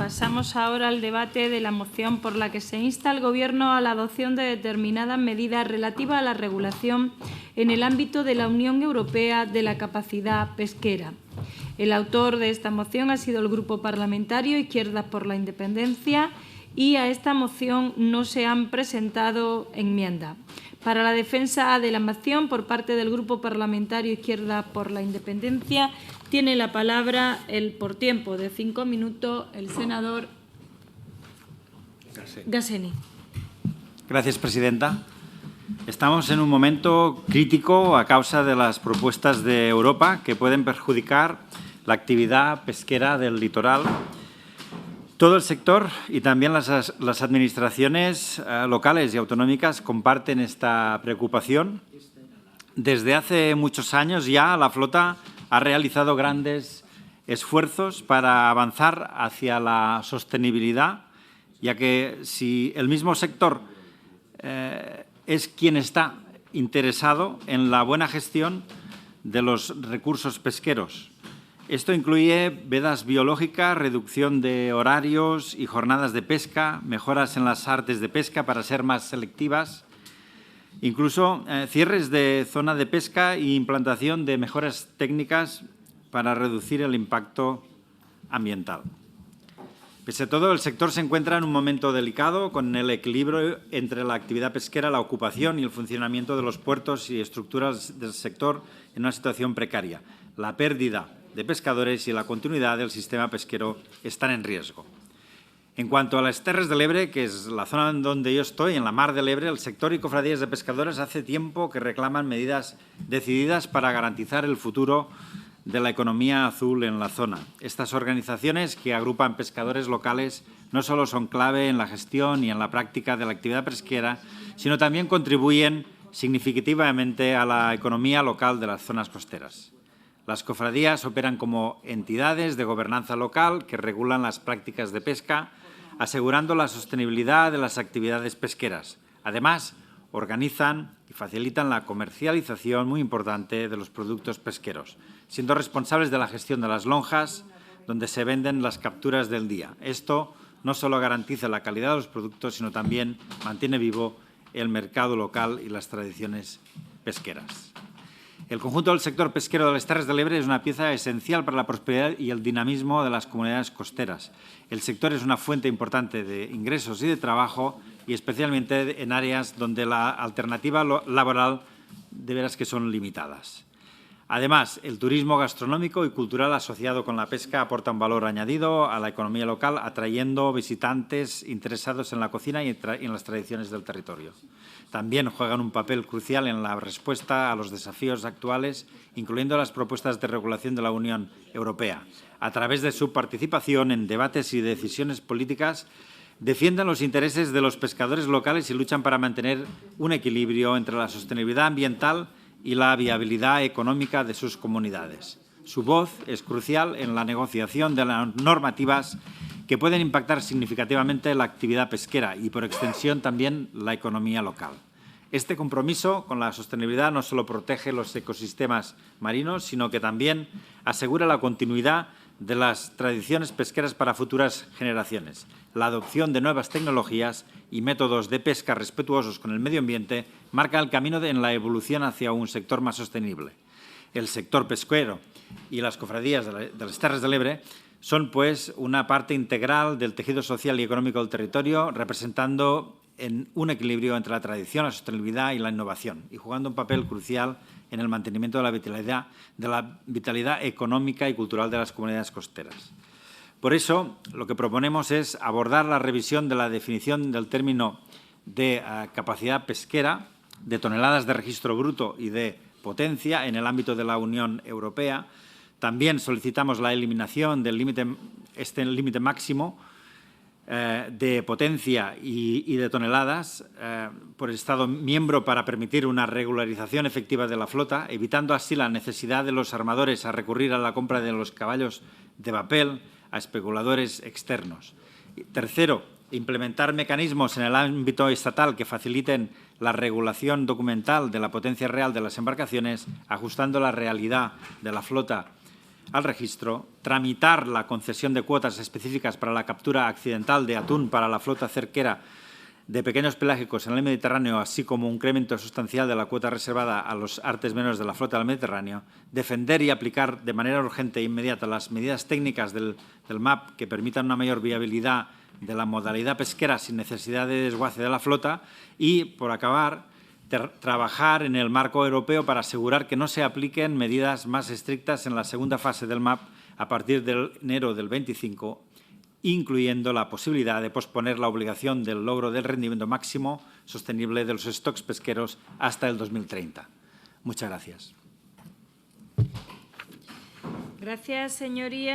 Pasamos ahora al debate de la moción por la que se insta al Gobierno a la adopción de determinadas medidas relativas a la regulación en el ámbito de la Unión Europea de la capacidad pesquera. El autor de esta moción ha sido el Grupo Parlamentario Izquierda por la Independencia y a esta moción no se han presentado enmiendas. Para la defensa de la moción por parte del Grupo Parlamentario Izquierda por la Independencia tiene la palabra, por tiempo de 5 minutos, el senador Gasseni. Gracias, presidenta. Estamos en un momento crítico a causa de las propuestas de Europa que pueden perjudicar la actividad pesquera del litoral. Todo el sector y también las administraciones locales y autonómicas comparten esta preocupación. Desde hace muchos años ya la flota ha realizado grandes esfuerzos para avanzar hacia la sostenibilidad, ya que si el mismo sector es quien está interesado en la buena gestión de los recursos pesqueros. Esto incluye vedas biológicas, reducción de horarios y jornadas de pesca, mejoras en las artes de pesca para ser más selectivas, incluso cierres de zona de pesca e implantación de mejoras técnicas para reducir el impacto ambiental. Pese a todo, el sector se encuentra en un momento delicado con el equilibrio entre la actividad pesquera, la ocupación y el funcionamiento de los puertos y estructuras del sector en una situación precaria. La pérdida de pescadores y la continuidad del sistema pesquero están en riesgo. En cuanto a las Terres del Ebre, que es la zona en donde yo estoy, en la Mar del Ebre, el sector y cofradías de pescadores hace tiempo que reclaman medidas decididas para garantizar el futuro de la economía azul en la zona. Estas organizaciones que agrupan pescadores locales no solo son clave en la gestión y en la práctica de la actividad pesquera, sino también contribuyen significativamente a la economía local de las zonas costeras. Las cofradías operan como entidades de gobernanza local que regulan las prácticas de pesca, asegurando la sostenibilidad de las actividades pesqueras. Además, organizan y facilitan la comercialización muy importante de los productos pesqueros, siendo responsables de la gestión de las lonjas, donde se venden las capturas del día. Esto no solo garantiza la calidad de los productos, sino también mantiene vivo el mercado local y las tradiciones pesqueras. El conjunto del sector pesquero de las Terres del Ebre es una pieza esencial para la prosperidad y el dinamismo de las comunidades costeras. El sector es una fuente importante de ingresos y de trabajo, y especialmente en áreas donde la alternativa laboral de veras que son limitadas. Además, el turismo gastronómico y cultural asociado con la pesca aporta un valor añadido a la economía local, atrayendo visitantes interesados en la cocina y en las tradiciones del territorio. También juegan un papel crucial en la respuesta a los desafíos actuales, incluyendo las propuestas de regulación de la Unión Europea. A través de su participación en debates y decisiones políticas, defienden los intereses de los pescadores locales y luchan para mantener un equilibrio entre la sostenibilidad ambiental y la viabilidad económica de sus comunidades. Su voz es crucial en la negociación de las normativas que pueden impactar significativamente la actividad pesquera y, por extensión, también la economía local. Este compromiso con la sostenibilidad no solo protege los ecosistemas marinos, sino que también asegura la continuidad de las tradiciones pesqueras para futuras generaciones. La adopción de nuevas tecnologías y métodos de pesca respetuosos con el medio ambiente marca el camino en la evolución hacia un sector más sostenible. El sector pesquero y las cofradías de las Terres del Ebre son, pues, una parte integral del tejido social y económico del territorio, representando en un equilibrio entre la tradición, la sostenibilidad y la innovación, y jugando un papel crucial en el mantenimiento de la vitalidad económica y cultural de las comunidades costeras. Por eso, lo que proponemos es abordar la revisión de la definición del término de capacidad pesquera, de toneladas de registro bruto y de potencia en el ámbito de la Unión Europea. También solicitamos la eliminación del límite máximo de potencia y de toneladas por el Estado miembro para permitir una regularización efectiva de la flota, evitando así la necesidad de los armadores a recurrir a la compra de los caballos de papel a especuladores externos. Tercero, implementar mecanismos en el ámbito estatal que faciliten la regulación documental de la potencia real de las embarcaciones, ajustando la realidad de la flota al registro, tramitar la concesión de cuotas específicas para la captura accidental de atún para la flota cerquera de pequeños pelágicos en el Mediterráneo, así como un incremento sustancial de la cuota reservada a los artes menores de la flota del Mediterráneo, defender y aplicar de manera urgente e inmediata las medidas técnicas del MAP que permitan una mayor viabilidad de la modalidad pesquera sin necesidad de desguace de la flota y, por acabar, trabajar en el marco europeo para asegurar que no se apliquen medidas más estrictas en la segunda fase del MAP a partir de enero del 25, incluyendo la posibilidad de posponer la obligación del logro del rendimiento máximo sostenible de los stocks pesqueros hasta el 2030. Muchas gracias. Gracias, señoría.